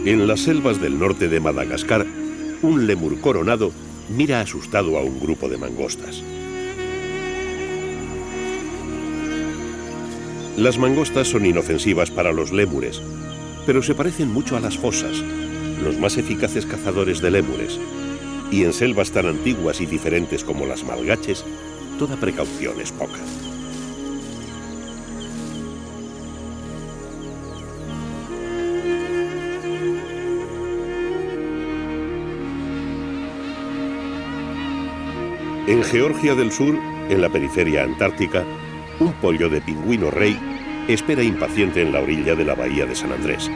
En las selvas del norte de Madagascar, un lémur coronado mira asustado a un grupo de mangostas. Las mangostas son inofensivas para los lémures, pero se parecen mucho a las fosas, los más eficaces cazadores de lémures. Y en selvas tan antiguas y diferentes como las malgaches, toda precaución es poca. En Georgia del Sur, en la periferia antártica, un pollo de pingüino rey espera impaciente en la orilla de la bahía de San Andrés.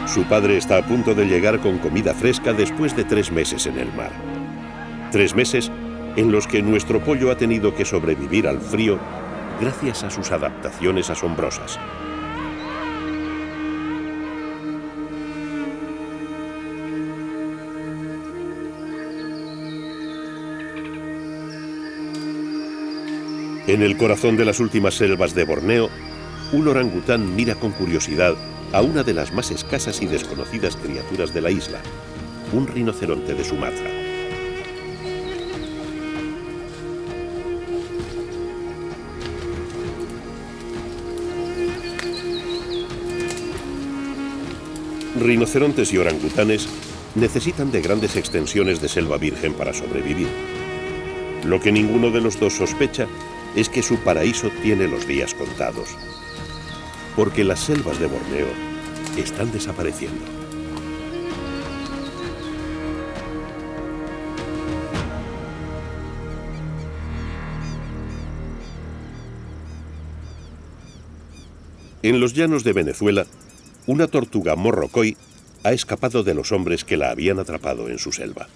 Su padre está a punto de llegar con comida fresca después de 3 meses en el mar. 3 meses en los que nuestro pollo ha tenido que sobrevivir al frío gracias a sus adaptaciones asombrosas. En el corazón de las últimas selvas de Borneo, un orangután mira con curiosidad a una de las más escasas y desconocidas criaturas de la isla, un rinoceronte de Sumatra. Rinocerontes y orangutanes necesitan de grandes extensiones de selva virgen para sobrevivir. Lo que ninguno de los dos sospecha es que su paraíso tiene los días contados, porque las selvas de Borneo están desapareciendo. En los llanos de Venezuela, una tortuga morrocoy ha escapado de los hombres que la habían atrapado en su selva.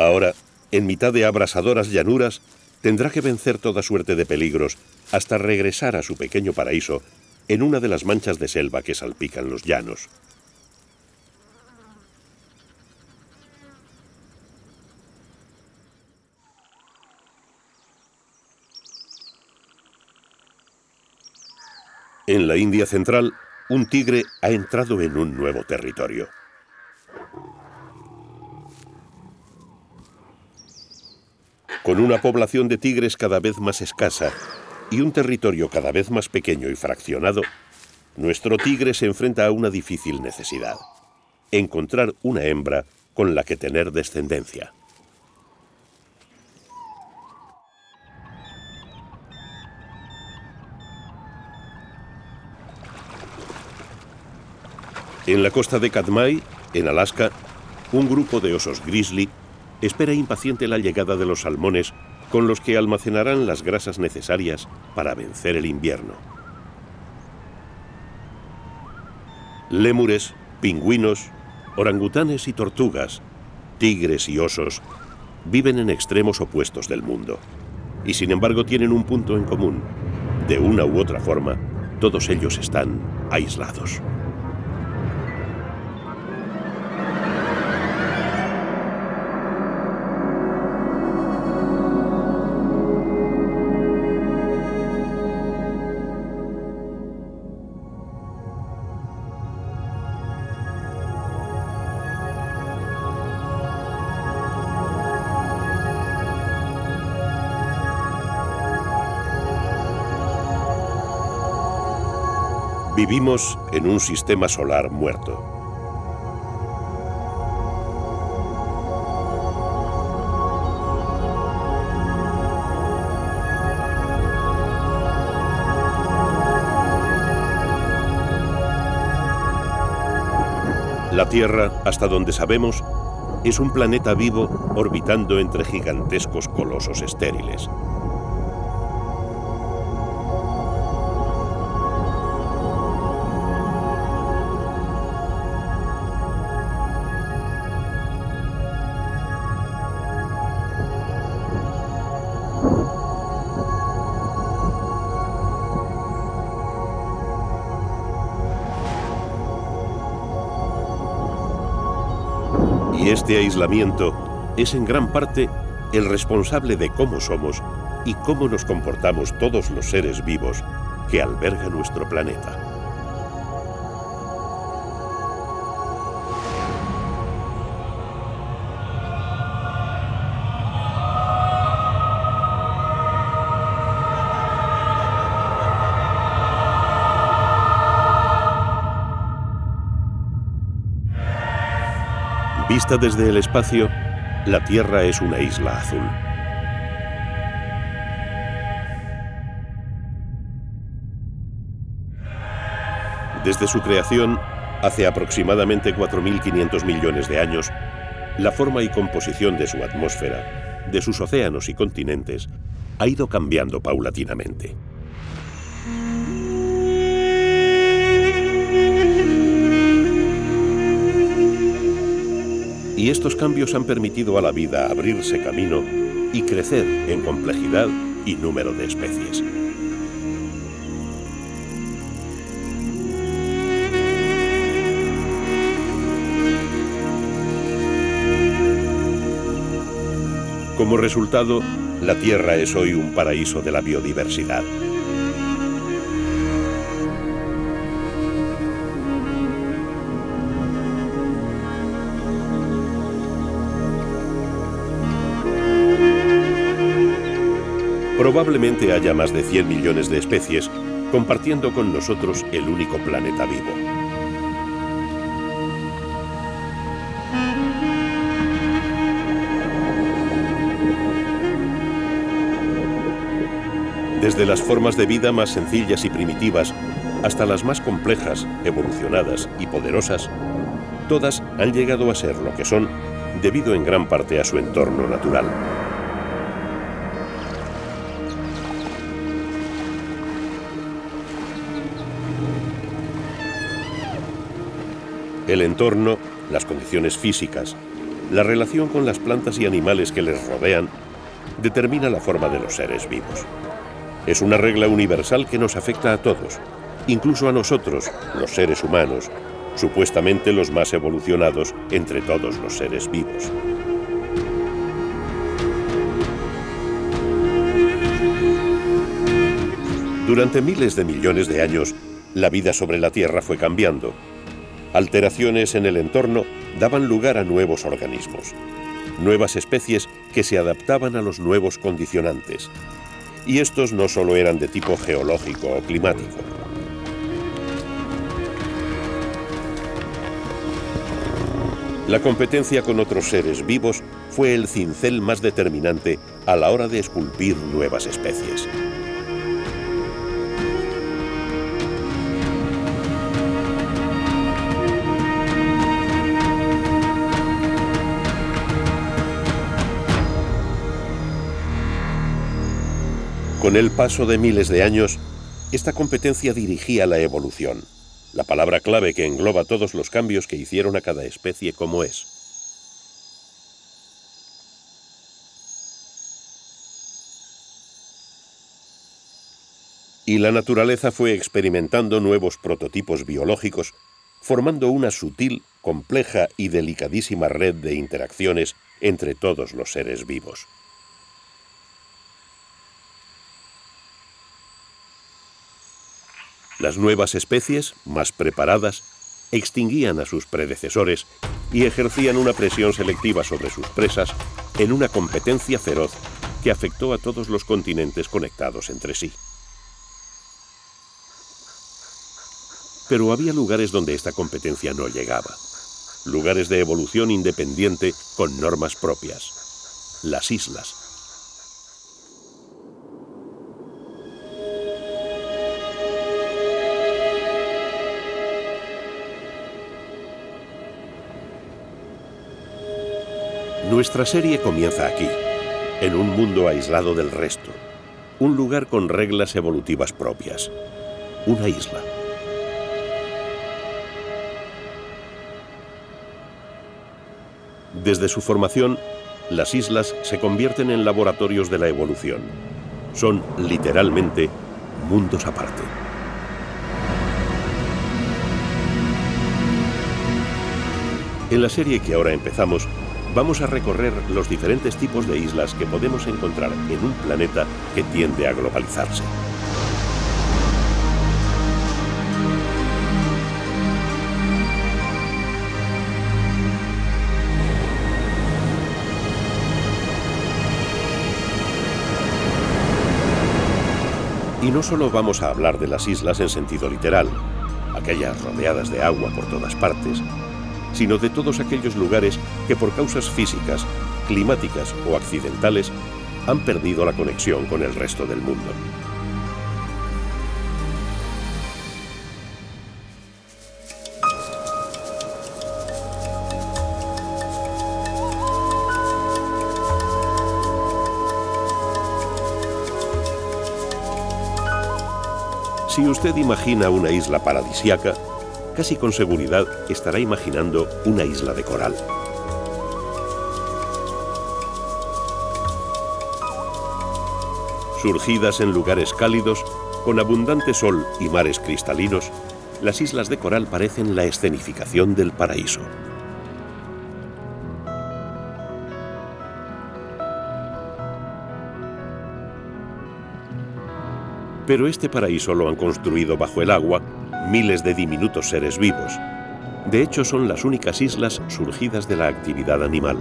Ahora, en mitad de abrasadoras llanuras, tendrá que vencer toda suerte de peligros hasta regresar a su pequeño paraíso en una de las manchas de selva que salpican los llanos. En la India central, un tigre ha entrado en un nuevo territorio. Con una población de tigres cada vez más escasa y un territorio cada vez más pequeño y fraccionado, nuestro tigre se enfrenta a una difícil necesidad: encontrar una hembra con la que tener descendencia. En la costa de Katmai, en Alaska, un grupo de osos grizzly espera impaciente la llegada de los salmones con los que almacenarán las grasas necesarias para vencer el invierno. Lémures, pingüinos, orangutanes y tortugas, tigres y osos viven en extremos opuestos del mundo y sin embargo tienen un punto en común. De una u otra forma, todos ellos están aislados. Vivimos en un sistema solar muerto. La Tierra, hasta donde sabemos, es un planeta vivo orbitando entre gigantescos colosos estériles. Y este aislamiento es en gran parte el responsable de cómo somos y cómo nos comportamos todos los seres vivos que alberga nuestro planeta. Vista desde el espacio, la Tierra es una isla azul. Desde su creación, hace aproximadamente 4.500 millones de años, la forma y composición de su atmósfera, de sus océanos y continentes, ha ido cambiando paulatinamente. Y estos cambios han permitido a la vida abrirse camino y crecer en complejidad y número de especies. Como resultado, la Tierra es hoy un paraíso de la biodiversidad. Probablemente haya más de 100 millones de especies compartiendo con nosotros el único planeta vivo. Desde las formas de vida más sencillas y primitivas hasta las más complejas, evolucionadas y poderosas, todas han llegado a ser lo que son debido en gran parte a su entorno natural. El entorno, las condiciones físicas, la relación con las plantas y animales que les rodean, determina la forma de los seres vivos. Es una regla universal que nos afecta a todos, incluso a nosotros, los seres humanos, supuestamente los más evolucionados entre todos los seres vivos. Durante miles de millones de años, la vida sobre la Tierra fue cambiando. Alteraciones en el entorno daban lugar a nuevos organismos, nuevas especies que se adaptaban a los nuevos condicionantes. Y estos no solo eran de tipo geológico o climático. La competencia con otros seres vivos fue el cincel más determinante a la hora de esculpir nuevas especies. Con el paso de miles de años, esta competencia dirigía la evolución, la palabra clave que engloba todos los cambios que hicieron a cada especie como es. Y la naturaleza fue experimentando nuevos prototipos biológicos, formando una sutil, compleja y delicadísima red de interacciones entre todos los seres vivos. Las nuevas especies, más preparadas, extinguían a sus predecesores y ejercían una presión selectiva sobre sus presas en una competencia feroz que afectó a todos los continentes conectados entre sí. Pero había lugares donde esta competencia no llegaba, lugares de evolución independiente con normas propias, las islas. Nuestra serie comienza aquí, en un mundo aislado del resto, un lugar con reglas evolutivas propias, una isla. Desde su formación, las islas se convierten en laboratorios de la evolución. Son, literalmente, mundos aparte. En la serie que ahora empezamos, vamos a recorrer los diferentes tipos de islas que podemos encontrar en un planeta que tiende a globalizarse. Y no solo vamos a hablar de las islas en sentido literal, aquellas rodeadas de agua por todas partes, sino de todos aquellos lugares que por causas físicas, climáticas o accidentales han perdido la conexión con el resto del mundo. Si usted imagina una isla paradisíaca, casi con seguridad estará imaginando una isla de coral. Surgidas en lugares cálidos, con abundante sol y mares cristalinos, las islas de coral parecen la escenificación del paraíso. Pero este paraíso lo han construido bajo el agua miles de diminutos seres vivos. De hecho, son las únicas islas surgidas de la actividad animal.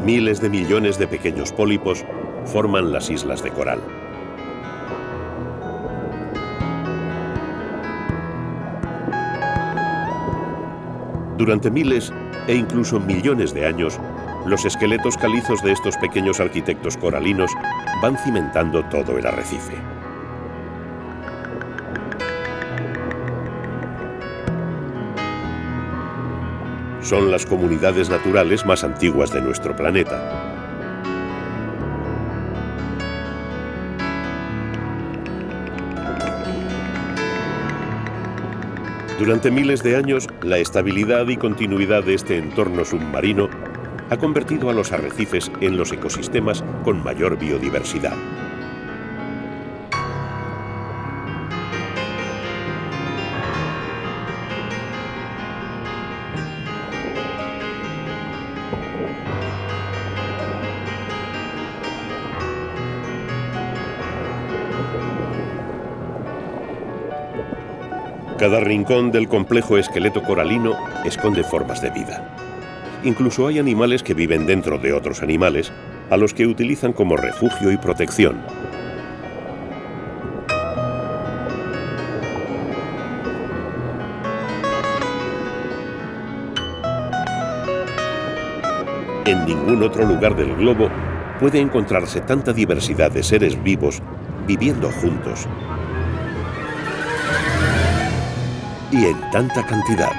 Miles de millones de pequeños pólipos forman las islas de coral. Durante miles e incluso millones de años, los esqueletos calizos de estos pequeños arquitectos coralinos van cimentando todo el arrecife. Son las comunidades naturales más antiguas de nuestro planeta. Durante miles de años, la estabilidad y continuidad de este entorno submarino ha convertido a los arrecifes en los ecosistemas con mayor biodiversidad. Cada rincón del complejo esqueleto coralino esconde formas de vida. Incluso hay animales que viven dentro de otros animales, a los que utilizan como refugio y protección. En ningún otro lugar del globo puede encontrarse tanta diversidad de seres vivos viviendo juntos y en tanta cantidad.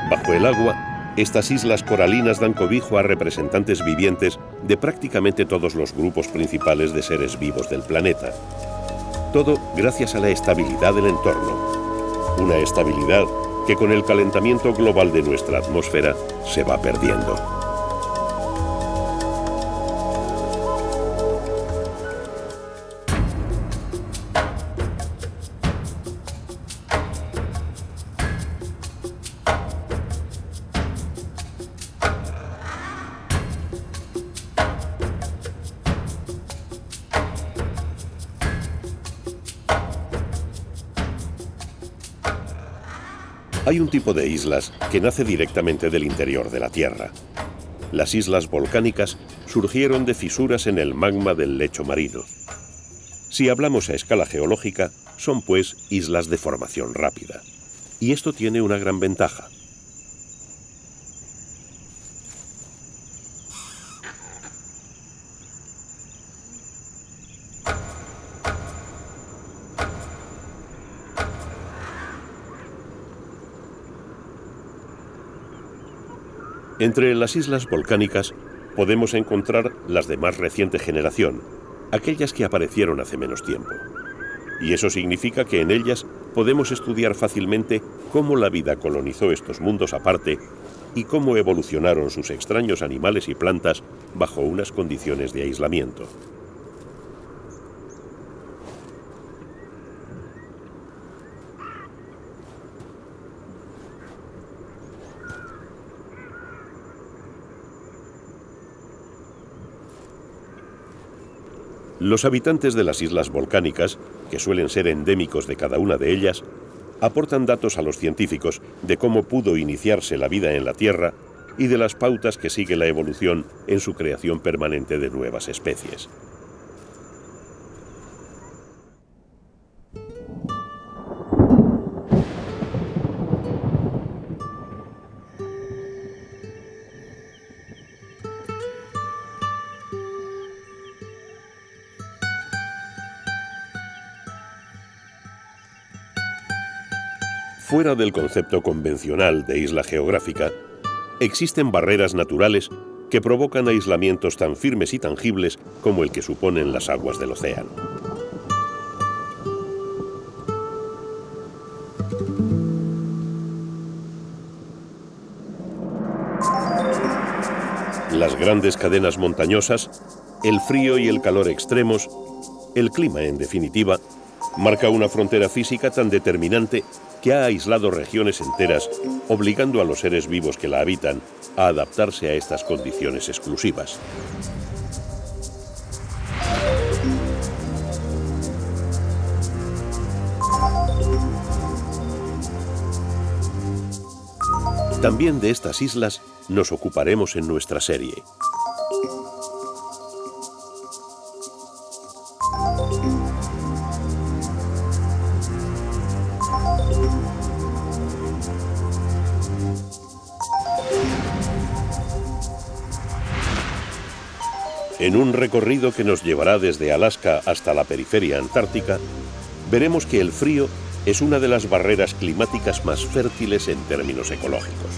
Bajo el agua, estas islas coralinas dan cobijo a representantes vivientes de prácticamente todos los grupos principales de seres vivos del planeta. Todo gracias a la estabilidad del entorno. Una estabilidad que con el calentamiento global de nuestra atmósfera se va perdiendo. Hay un tipo de islas que nace directamente del interior de la Tierra. Las islas volcánicas surgieron de fisuras en el magma del lecho marino. Si hablamos a escala geológica, son pues islas de formación rápida. Y esto tiene una gran ventaja. Entre las islas volcánicas podemos encontrar las de más reciente generación, aquellas que aparecieron hace menos tiempo. Y eso significa que en ellas podemos estudiar fácilmente cómo la vida colonizó estos mundos aparte y cómo evolucionaron sus extraños animales y plantas bajo unas condiciones de aislamiento. Los habitantes de las islas volcánicas, que suelen ser endémicos de cada una de ellas, aportan datos a los científicos de cómo pudo iniciarse la vida en la Tierra y de las pautas que sigue la evolución en su creación permanente de nuevas especies. Fuera del concepto convencional de isla geográfica, existen barreras naturales que provocan aislamientos tan firmes y tangibles como el que suponen las aguas del océano. Las grandes cadenas montañosas, el frío y el calor extremos, el clima en definitiva, marca una frontera física tan determinante que ha aislado regiones enteras, obligando a los seres vivos que la habitan a adaptarse a estas condiciones exclusivas. También de estas islas nos ocuparemos en nuestra serie. En un recorrido que nos llevará desde Alaska hasta la periferia antártica, veremos que el frío es una de las barreras climáticas más fértiles en términos ecológicos.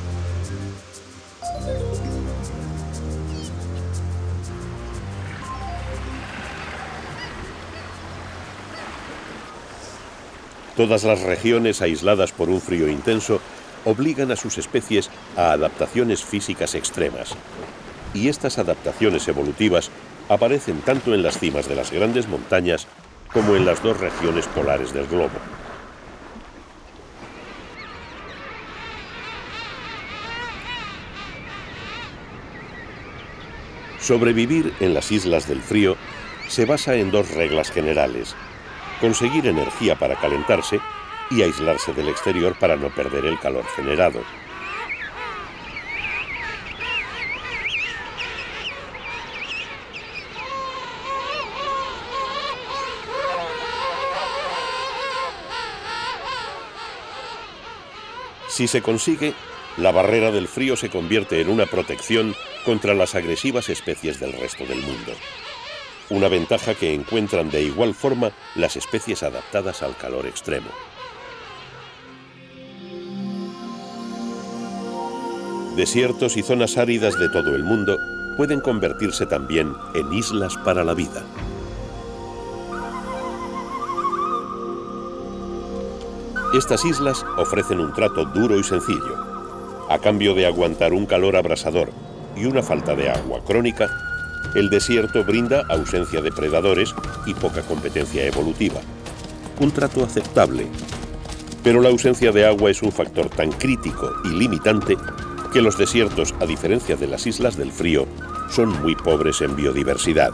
Todas las regiones aisladas por un frío intenso obligan a sus especies a adaptaciones físicas extremas. Y estas adaptaciones evolutivas aparecen tanto en las cimas de las grandes montañas como en las dos regiones polares del globo. Sobrevivir en las islas del frío se basa en dos reglas generales: conseguir energía para calentarse y aislarse del exterior para no perder el calor generado. Si se consigue, la barrera del frío se convierte en una protección contra las agresivas especies del resto del mundo. Una ventaja que encuentran de igual forma las especies adaptadas al calor extremo. Desiertos y zonas áridas de todo el mundo pueden convertirse también en islas para la vida. Estas islas ofrecen un trato duro y sencillo. A cambio de aguantar un calor abrasador y una falta de agua crónica, el desierto brinda ausencia de predadores y poca competencia evolutiva. Un trato aceptable. Pero la ausencia de agua es un factor tan crítico y limitante que los desiertos, a diferencia de las islas del frío, son muy pobres en biodiversidad.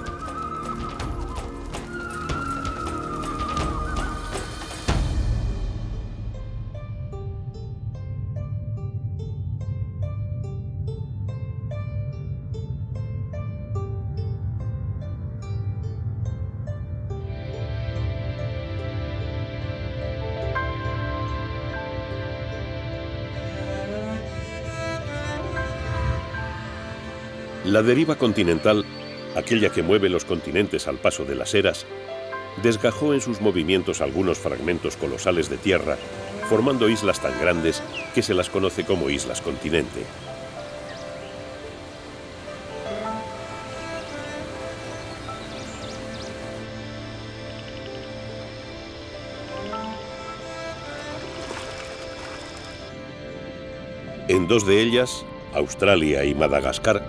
La deriva continental, aquella que mueve los continentes al paso de las eras, desgajó en sus movimientos algunos fragmentos colosales de tierra, formando islas tan grandes que se las conoce como islas continente. En dos de ellas, Australia y Madagascar,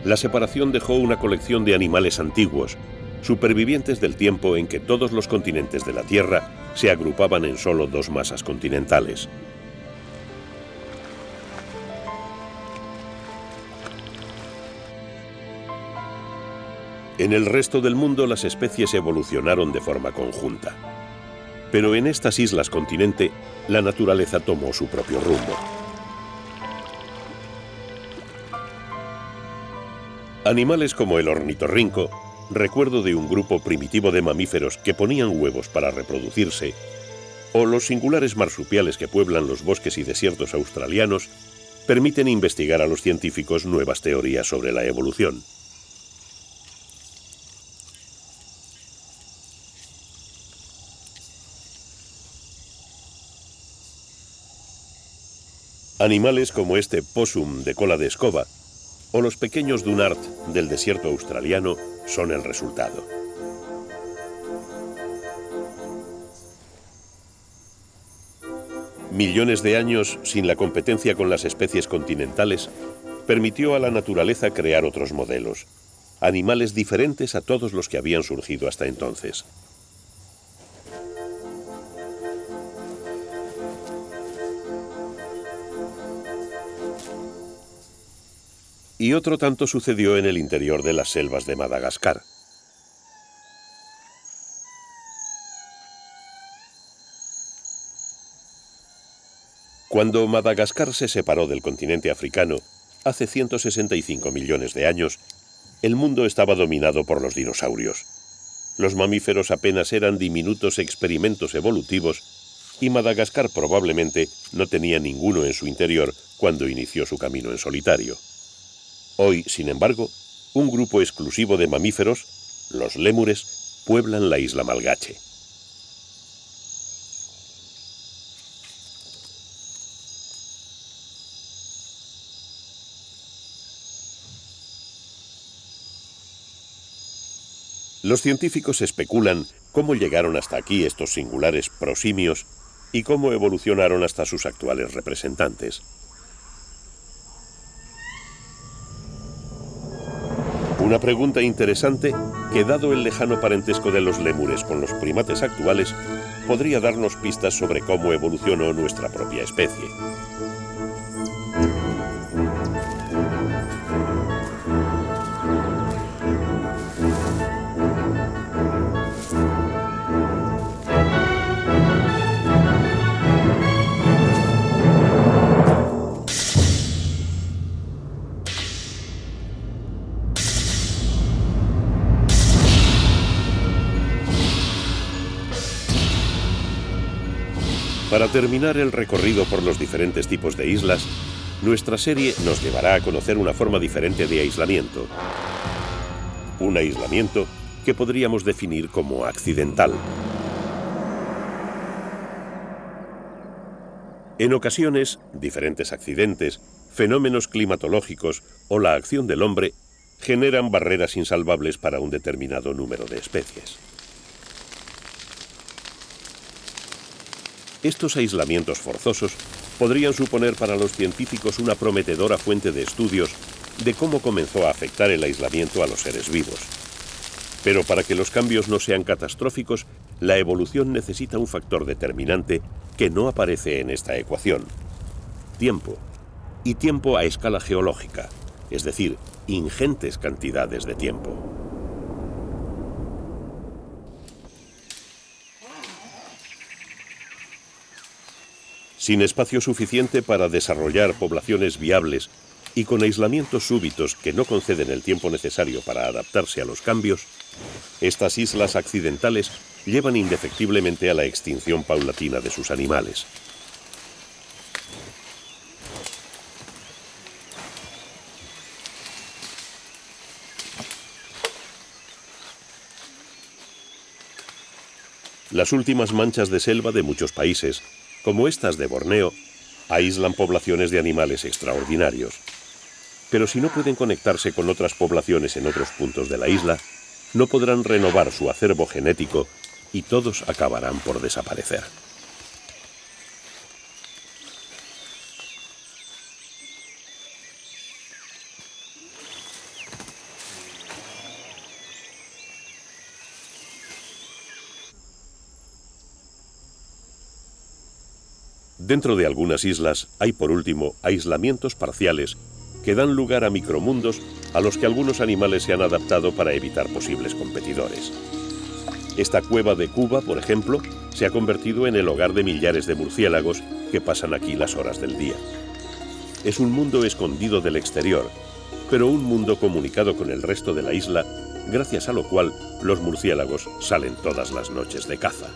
la separación dejó una colección de animales antiguos, supervivientes del tiempo en que todos los continentes de la Tierra se agrupaban en solo dos masas continentales. En el resto del mundo las especies evolucionaron de forma conjunta. Pero en estas islas continente, la naturaleza tomó su propio rumbo. Animales como el ornitorrinco, recuerdo de un grupo primitivo de mamíferos que ponían huevos para reproducirse, o los singulares marsupiales que pueblan los bosques y desiertos australianos, permiten investigar a los científicos nuevas teorías sobre la evolución. Animales como este possum de cola de escoba o los pequeños dunart del desierto australiano son el resultado. Millones de años sin la competencia con las especies continentales permitió a la naturaleza crear otros modelos, animales diferentes a todos los que habían surgido hasta entonces. Y otro tanto sucedió en el interior de las selvas de Madagascar. Cuando Madagascar se separó del continente africano, hace 165 millones de años, el mundo estaba dominado por los dinosaurios. Los mamíferos apenas eran diminutos experimentos evolutivos y Madagascar probablemente no tenía ninguno en su interior cuando inició su camino en solitario. Hoy, sin embargo, un grupo exclusivo de mamíferos, los lémures, pueblan la isla Malgache. Los científicos especulan cómo llegaron hasta aquí estos singulares prosimios y cómo evolucionaron hasta sus actuales representantes. Una pregunta interesante que, dado el lejano parentesco de los lémures con los primates actuales, podría darnos pistas sobre cómo evolucionó nuestra propia especie. Para terminar el recorrido por los diferentes tipos de islas, nuestra serie nos llevará a conocer una forma diferente de aislamiento. Un aislamiento que podríamos definir como accidental. En ocasiones, diferentes accidentes, fenómenos climatológicos o la acción del hombre generan barreras insalvables para un determinado número de especies. Estos aislamientos forzosos podrían suponer para los científicos una prometedora fuente de estudios de cómo comenzó a afectar el aislamiento a los seres vivos. Pero para que los cambios no sean catastróficos, la evolución necesita un factor determinante que no aparece en esta ecuación: tiempo. Y tiempo a escala geológica, es decir, ingentes cantidades de tiempo. Sin espacio suficiente para desarrollar poblaciones viables y con aislamientos súbitos que no conceden el tiempo necesario para adaptarse a los cambios, estas islas accidentales llevan indefectiblemente a la extinción paulatina de sus animales. Las últimas manchas de selva de muchos países, como estas de Borneo, aíslan poblaciones de animales extraordinarios. Pero si no pueden conectarse con otras poblaciones en otros puntos de la isla, no podrán renovar su acervo genético y todos acabarán por desaparecer. Dentro de algunas islas hay, por último, aislamientos parciales que dan lugar a micromundos a los que algunos animales se han adaptado para evitar posibles competidores. Esta cueva de Cuba, por ejemplo, se ha convertido en el hogar de millares de murciélagos que pasan aquí las horas del día. Es un mundo escondido del exterior, pero un mundo comunicado con el resto de la isla, gracias a lo cual los murciélagos salen todas las noches de caza.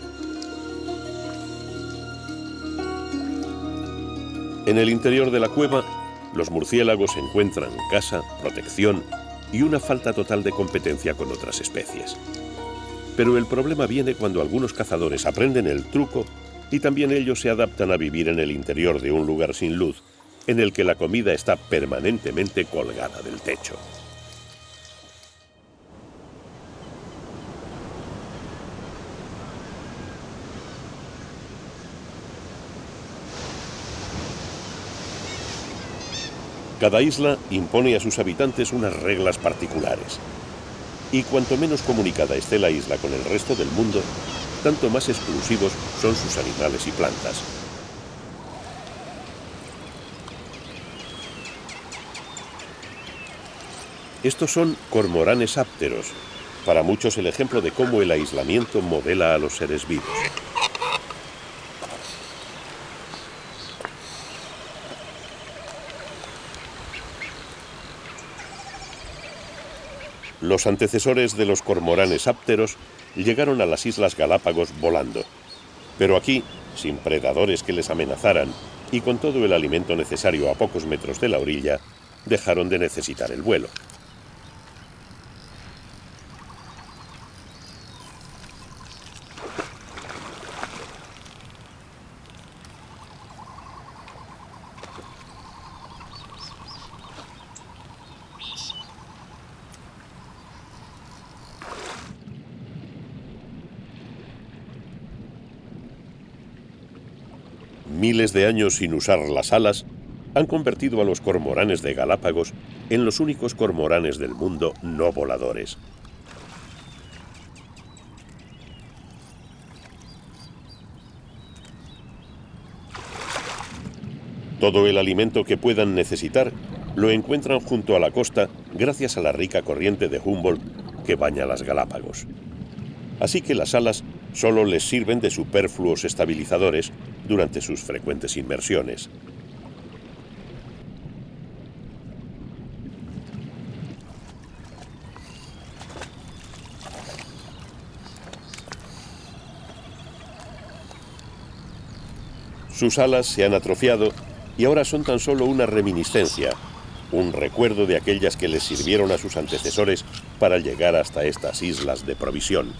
En el interior de la cueva, los murciélagos encuentran casa, protección y una falta total de competencia con otras especies. Pero el problema viene cuando algunos cazadores aprenden el truco y también ellos se adaptan a vivir en el interior de un lugar sin luz, en el que la comida está permanentemente colgada del techo. Cada isla impone a sus habitantes unas reglas particulares. Y cuanto menos comunicada esté la isla con el resto del mundo, tanto más exclusivos son sus animales y plantas. Estos son cormoranes ápteros, para muchos el ejemplo de cómo el aislamiento modela a los seres vivos. Los antecesores de los cormoranes ápteros llegaron a las Islas Galápagos volando, pero aquí, sin predadores que les amenazaran y con todo el alimento necesario a pocos metros de la orilla, dejaron de necesitar el vuelo. Miles de años sin usar las alas han convertido a los cormoranes de Galápagos en los únicos cormoranes del mundo no voladores. Todo el alimento que puedan necesitar lo encuentran junto a la costa gracias a la rica corriente de Humboldt que baña las Galápagos. Así que las alas solo les sirven de superfluos estabilizadores durante sus frecuentes inmersiones. Sus alas se han atrofiado y ahora son tan solo una reminiscencia, un recuerdo de aquellas que les sirvieron a sus antecesores para llegar hasta estas islas de provisión.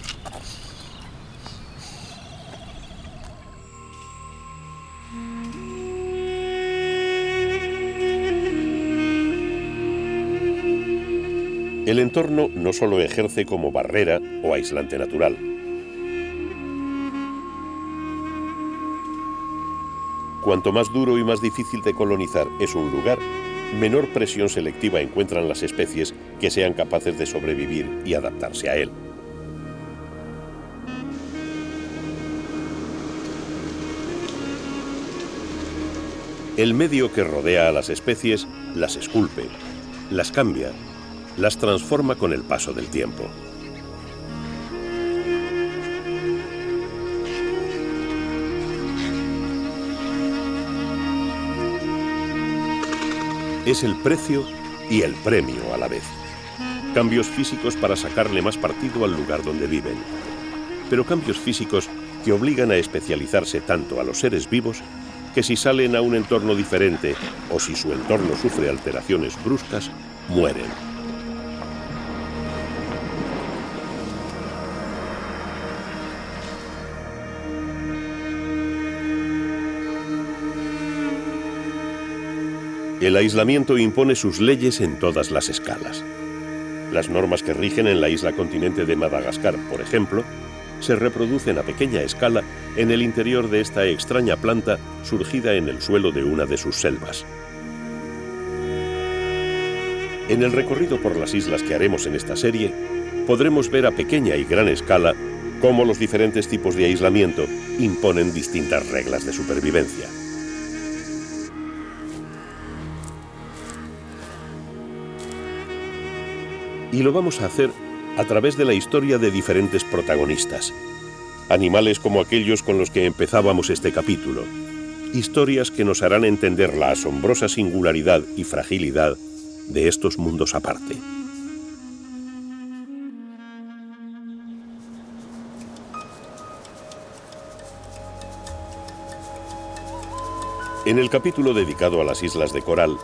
El entorno no solo ejerce como barrera o aislante natural. Cuanto más duro y más difícil de colonizar es un lugar, menor presión selectiva encuentran las especies que sean capaces de sobrevivir y adaptarse a él. El medio que rodea a las especies las esculpe, las cambia, las transforma con el paso del tiempo. Es el precio y el premio a la vez. Cambios físicos para sacarle más partido al lugar donde viven. Pero cambios físicos que obligan a especializarse tanto a los seres vivos que si salen a un entorno diferente o si su entorno sufre alteraciones bruscas, mueren. El aislamiento impone sus leyes en todas las escalas. Las normas que rigen en la isla continente de Madagascar, por ejemplo, se reproducen a pequeña escala en el interior de esta extraña planta surgida en el suelo de una de sus selvas. En el recorrido por las islas que haremos en esta serie, podremos ver a pequeña y gran escala cómo los diferentes tipos de aislamiento imponen distintas reglas de supervivencia. Y lo vamos a hacer a través de la historia de diferentes protagonistas. Animales como aquellos con los que empezábamos este capítulo. Historias que nos harán entender la asombrosa singularidad y fragilidad de estos mundos aparte. En el capítulo dedicado a las islas de coral,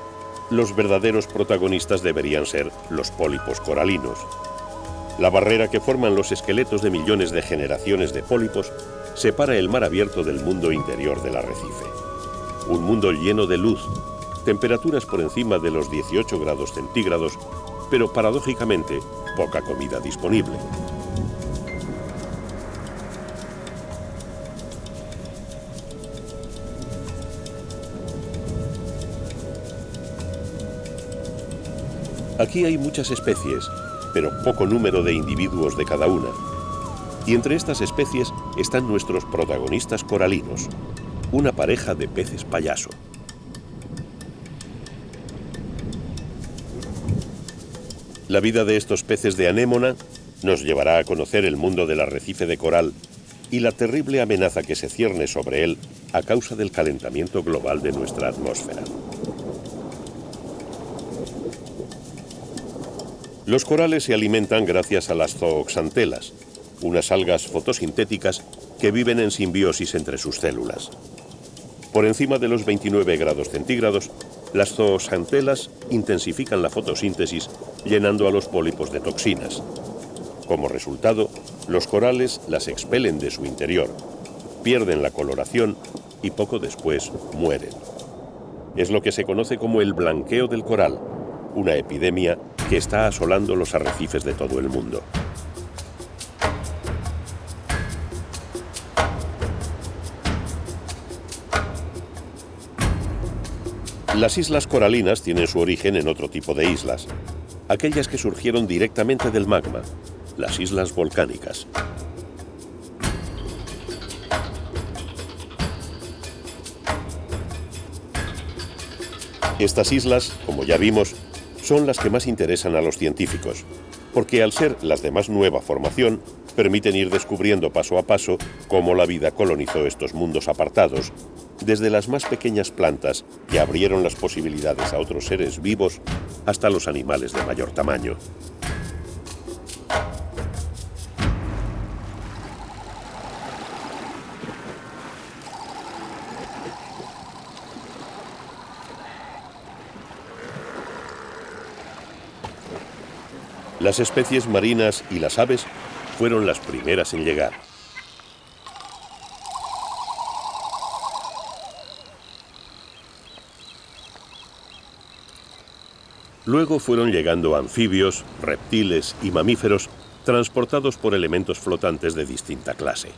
los verdaderos protagonistas deberían ser los pólipos coralinos. La barrera que forman los esqueletos de millones de generaciones de pólipos separa el mar abierto del mundo interior del arrecife. Un mundo lleno de luz, temperaturas por encima de los 18 grados centígrados, pero paradójicamente poca comida disponible. Aquí hay muchas especies, pero poco número de individuos de cada una. Y entre estas especies están nuestros protagonistas coralinos, una pareja de peces payaso. La vida de estos peces de anémona nos llevará a conocer el mundo del arrecife de coral y la terrible amenaza que se cierne sobre él a causa del calentamiento global de nuestra atmósfera. Los corales se alimentan gracias a las zooxantelas, unas algas fotosintéticas que viven en simbiosis entre sus células. Por encima de los 29 grados centígrados, las zooxantelas intensifican la fotosíntesis, llenando a los pólipos de toxinas. Como resultado, los corales las expelen de su interior, pierden la coloración y poco después mueren. Es lo que se conoce como el blanqueo del coral, una epidemia que está asolando los arrecifes de todo el mundo. Las islas coralinas tienen su origen en otro tipo de islas, aquellas que surgieron directamente del magma, las islas volcánicas. Estas islas, como ya vimos, son las que más interesan a los científicos, porque al ser las de más nueva formación, permiten ir descubriendo paso a paso cómo la vida colonizó estos mundos apartados, desde las más pequeñas plantas que abrieron las posibilidades a otros seres vivos hasta los animales de mayor tamaño. Las especies marinas y las aves fueron las primeras en llegar. Luego fueron llegando anfibios, reptiles y mamíferos transportados por elementos flotantes de distinta clase.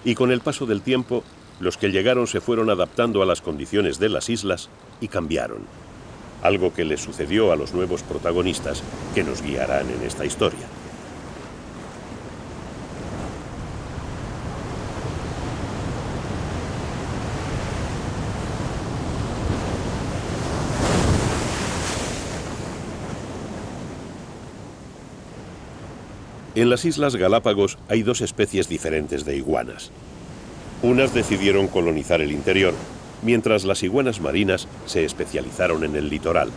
Y con el paso del tiempo, los que llegaron se fueron adaptando a las condiciones de las islas y cambiaron. Algo que les sucedió a los nuevos protagonistas que nos guiarán en esta historia. En las Islas Galápagos hay dos especies diferentes de iguanas. Unas decidieron colonizar el interior, mientras las iguanas marinas se especializaron en el litoral.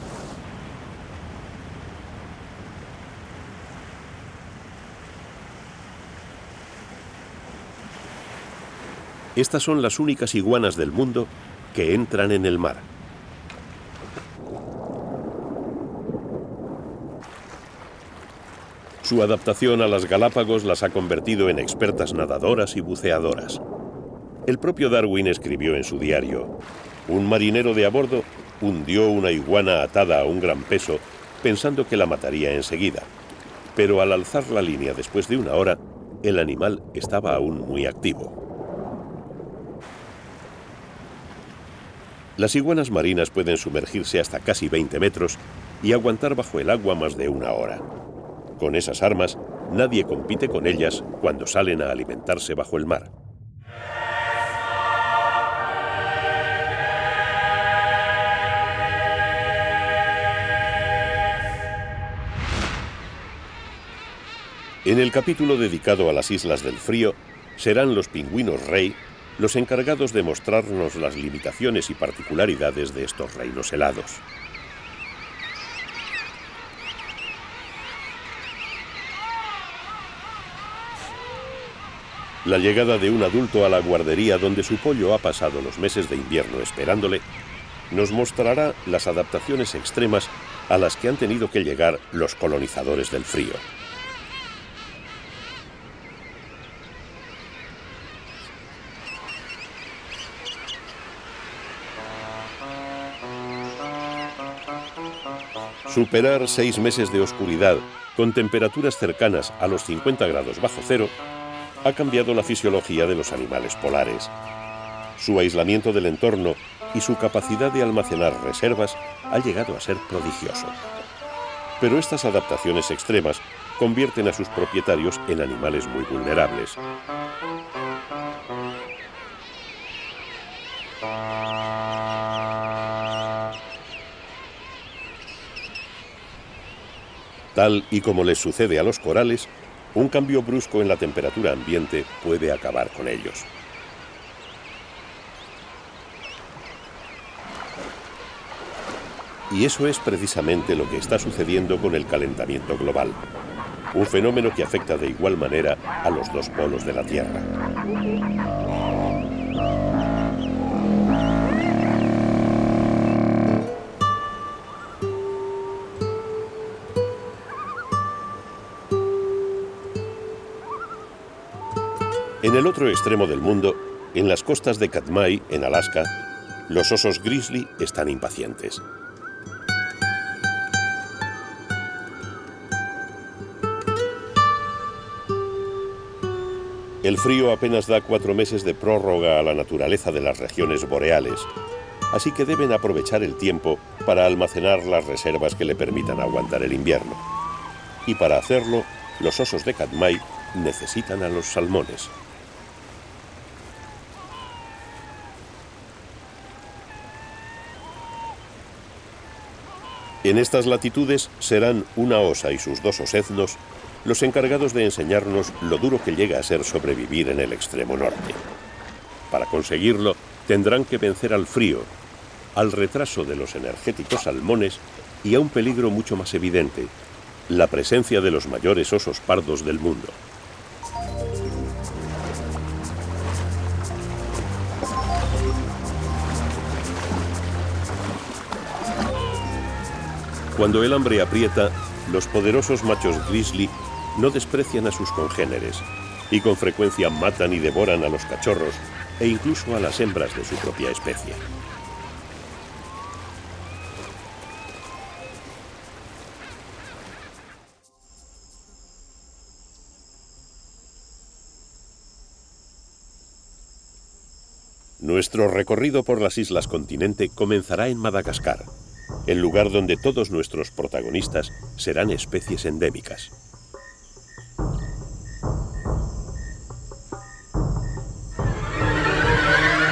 Estas son las únicas iguanas del mundo que entran en el mar. Su adaptación a las Galápagos las ha convertido en expertas nadadoras y buceadoras. El propio Darwin escribió en su diario: un marinero de a bordo hundió una iguana atada a un gran peso pensando que la mataría enseguida, pero al alzar la línea después de una hora, el animal estaba aún muy activo. Las iguanas marinas pueden sumergirse hasta casi 20 metros y aguantar bajo el agua más de una hora. Con esas armas, nadie compite con ellas cuando salen a alimentarse bajo el mar. En el capítulo dedicado a las Islas del Frío, serán los pingüinos rey los encargados de mostrarnos las limitaciones y particularidades de estos reinos helados. La llegada de un adulto a la guardería donde su pollo ha pasado los meses de invierno esperándole, nos mostrará las adaptaciones extremas a las que han tenido que llegar los colonizadores del frío. Superar 6 meses de oscuridad con temperaturas cercanas a los 50 grados bajo cero ha cambiado la fisiología de los animales polares. Su aislamiento del entorno y su capacidad de almacenar reservas ha llegado a ser prodigioso. Pero estas adaptaciones extremas convierten a sus propietarios en animales muy vulnerables. Tal y como les sucede a los corales, un cambio brusco en la temperatura ambiente puede acabar con ellos. Y eso es precisamente lo que está sucediendo con el calentamiento global, un fenómeno que afecta de igual manera a los dos polos de la Tierra. En el otro extremo del mundo, en las costas de Katmai, en Alaska, los osos grizzly están impacientes. El frío apenas da 4 meses de prórroga a la naturaleza de las regiones boreales, así que deben aprovechar el tiempo para almacenar las reservas que le permitan aguantar el invierno. Y para hacerlo, los osos de Katmai necesitan a los salmones. En estas latitudes serán una osa y sus 2 osednos los encargados de enseñarnos lo duro que llega a ser sobrevivir en el extremo norte. Para conseguirlo, tendrán que vencer al frío, al retraso de los energéticos salmones y a un peligro mucho más evidente, la presencia de los mayores osos pardos del mundo. Cuando el hambre aprieta, los poderosos machos grizzly no desprecian a sus congéneres y con frecuencia matan y devoran a los cachorros e incluso a las hembras de su propia especie. Nuestro recorrido por las islas continente comenzará en Madagascar, el lugar donde todos nuestros protagonistas serán especies endémicas.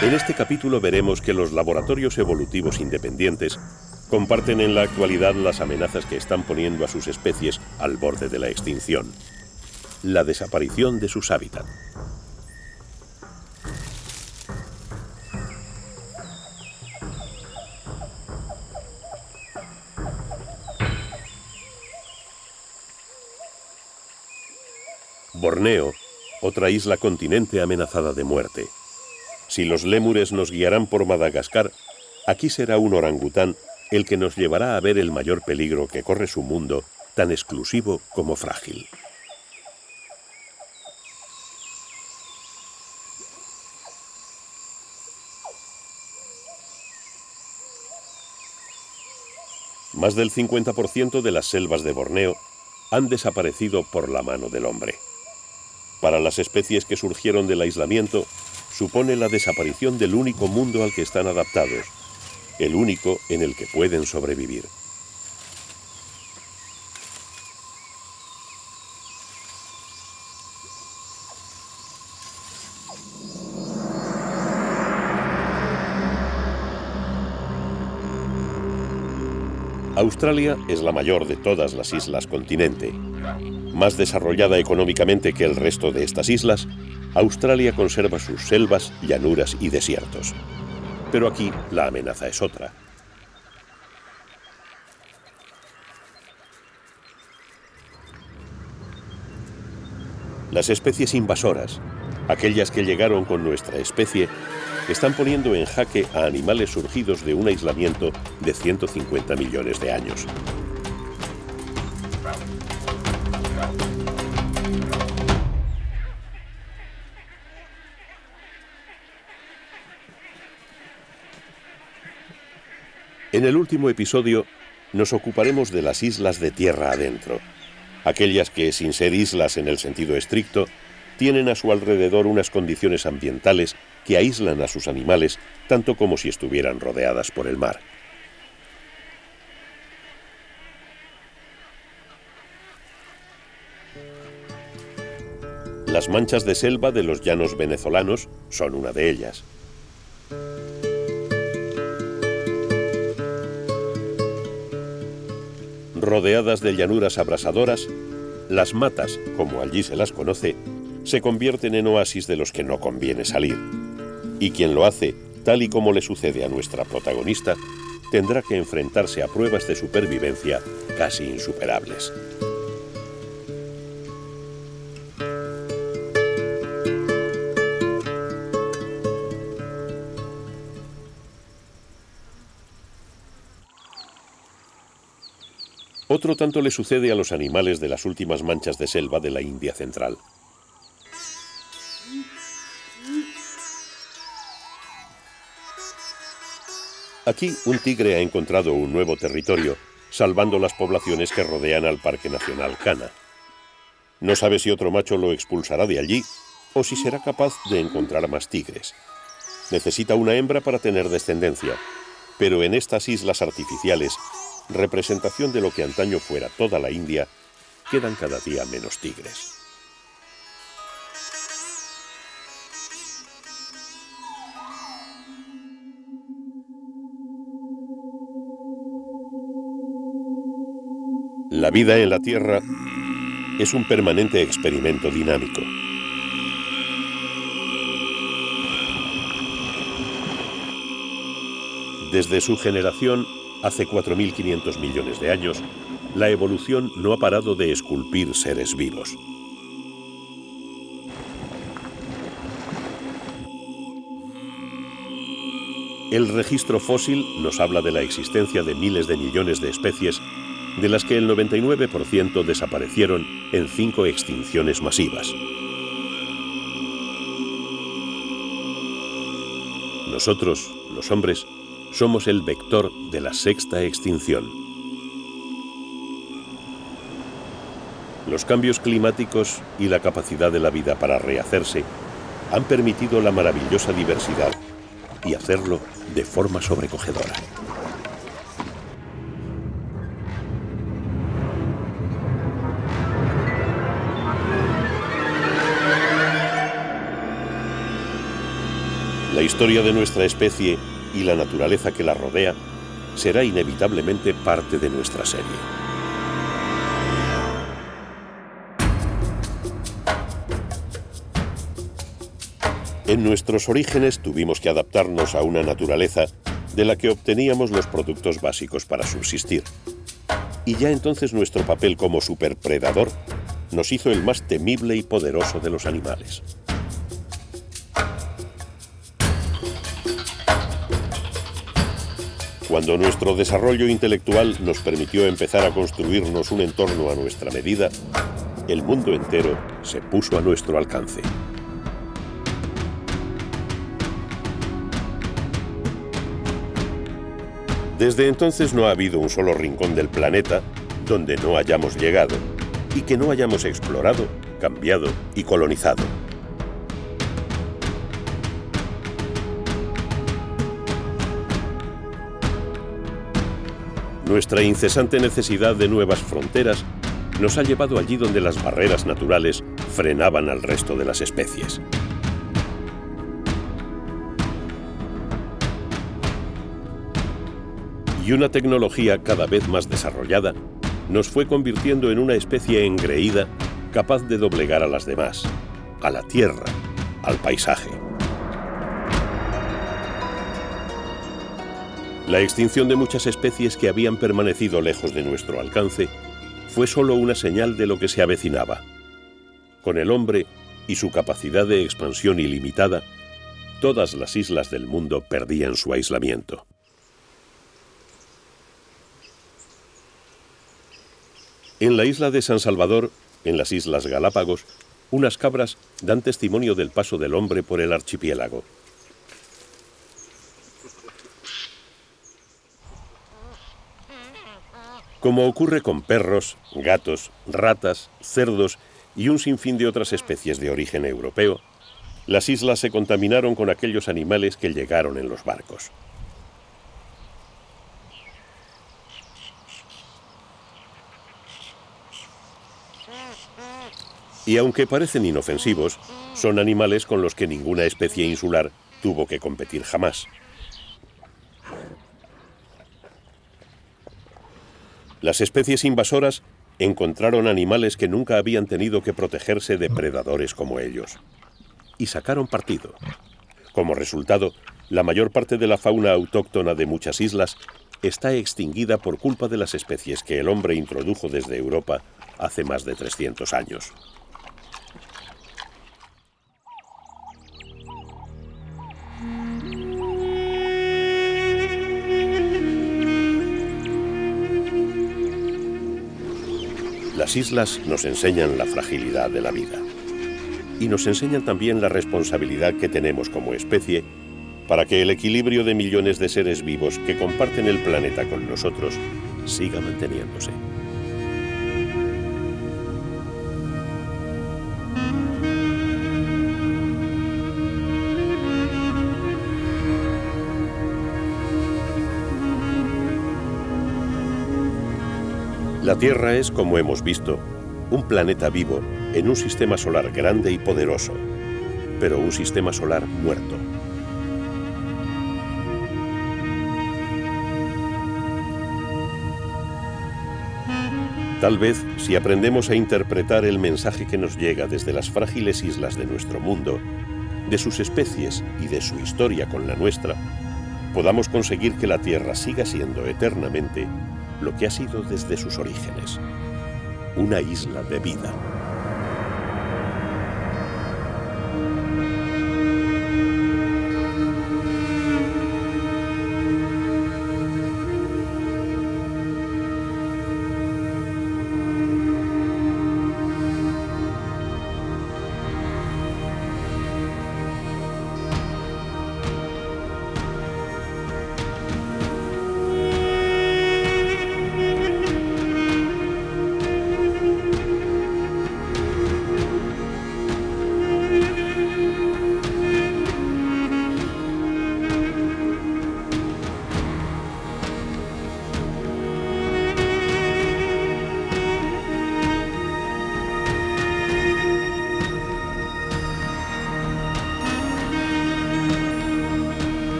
En este capítulo veremos que los laboratorios evolutivos independientes comparten en la actualidad las amenazas que están poniendo a sus especies al borde de la extinción: la desaparición de sus hábitats. Borneo, otra isla continente amenazada de muerte. Si los lémures nos guiarán por Madagascar, aquí será un orangután el que nos llevará a ver el mayor peligro que corre su mundo, tan exclusivo como frágil. Más del 50% de las selvas de Borneo han desaparecido por la mano del hombre. Para las especies que surgieron del aislamiento, supone la desaparición del único mundo al que están adaptados, el único en el que pueden sobrevivir. Australia es la mayor de todas las islas continente. Más desarrollada económicamente que el resto de estas islas, Australia conserva sus selvas, llanuras y desiertos. Pero aquí la amenaza es otra. Las especies invasoras, aquellas que llegaron con nuestra especie, están poniendo en jaque a animales surgidos de un aislamiento de 150 millones de años. En el último episodio nos ocuparemos de las islas de tierra adentro, aquellas que, sin ser islas en el sentido estricto, tienen a su alrededor unas condiciones ambientales que aíslan a sus animales tanto como si estuvieran rodeadas por el mar. Las manchas de selva de los llanos venezolanos son una de ellas. Rodeadas de llanuras abrasadoras, las matas, como allí se las conoce, se convierten en oasis de los que no conviene salir. Y quien lo hace, tal y como le sucede a nuestra protagonista, tendrá que enfrentarse a pruebas de supervivencia casi insuperables. Otro tanto le sucede a los animales de las últimas manchas de selva de la India central. Aquí un tigre ha encontrado un nuevo territorio, salvando las poblaciones que rodean al Parque Nacional Kanha. No sabe si otro macho lo expulsará de allí o si será capaz de encontrar más tigres. Necesita una hembra para tener descendencia, pero en estas islas artificiales, representación de lo que antaño fuera toda la India, quedan cada día menos tigres. La vida en la Tierra es un permanente experimento dinámico. Desde su generación, hace 4.500 millones de años, la evolución no ha parado de esculpir seres vivos. El registro fósil nos habla de la existencia de miles de millones de especies, de las que el 99% desaparecieron en 5 extinciones masivas. Nosotros, los hombres, somos el vector de la 6ª extinción. Los cambios climáticos y la capacidad de la vida para rehacerse han permitido la maravillosa diversidad y hacerlo de forma sobrecogedora. La historia de nuestra especie y la naturaleza que la rodea será inevitablemente parte de nuestra serie. En nuestros orígenes tuvimos que adaptarnos a una naturaleza de la que obteníamos los productos básicos para subsistir. Y ya entonces nuestro papel como superpredador nos hizo el más temible y poderoso de los animales. Cuando nuestro desarrollo intelectual nos permitió empezar a construirnos un entorno a nuestra medida, el mundo entero se puso a nuestro alcance. Desde entonces no ha habido un solo rincón del planeta donde no hayamos llegado y que no hayamos explorado, cambiado y colonizado. Nuestra incesante necesidad de nuevas fronteras nos ha llevado allí donde las barreras naturales frenaban al resto de las especies. Y una tecnología cada vez más desarrollada nos fue convirtiendo en una especie engreída capaz de doblegar a las demás, a la tierra, al paisaje. La extinción de muchas especies que habían permanecido lejos de nuestro alcance fue solo una señal de lo que se avecinaba. Con el hombre y su capacidad de expansión ilimitada, todas las islas del mundo perdían su aislamiento. En la isla de San Salvador, en las Islas Galápagos, unas cabras dan testimonio del paso del hombre por el archipiélago. Como ocurre con perros, gatos, ratas, cerdos y un sinfín de otras especies de origen europeo, las islas se contaminaron con aquellos animales que llegaron en los barcos. Y aunque parecen inofensivos, son animales con los que ninguna especie insular tuvo que competir jamás. Las especies invasoras encontraron animales que nunca habían tenido que protegerse de predadores como ellos. Y sacaron partido. Como resultado, la mayor parte de la fauna autóctona de muchas islas está extinguida por culpa de las especies que el hombre introdujo desde Europa hace más de 300 años. Las islas nos enseñan la fragilidad de la vida y nos enseñan también la responsabilidad que tenemos como especie para que el equilibrio de millones de seres vivos que comparten el planeta con nosotros siga manteniéndose. La Tierra es, como hemos visto, un planeta vivo en un sistema solar grande y poderoso, pero un sistema solar muerto. Tal vez, si aprendemos a interpretar el mensaje que nos llega desde las frágiles islas de nuestro mundo, de sus especies y de su historia con la nuestra, podamos conseguir que la Tierra siga siendo eternamente lo que ha sido desde sus orígenes, una isla de vida.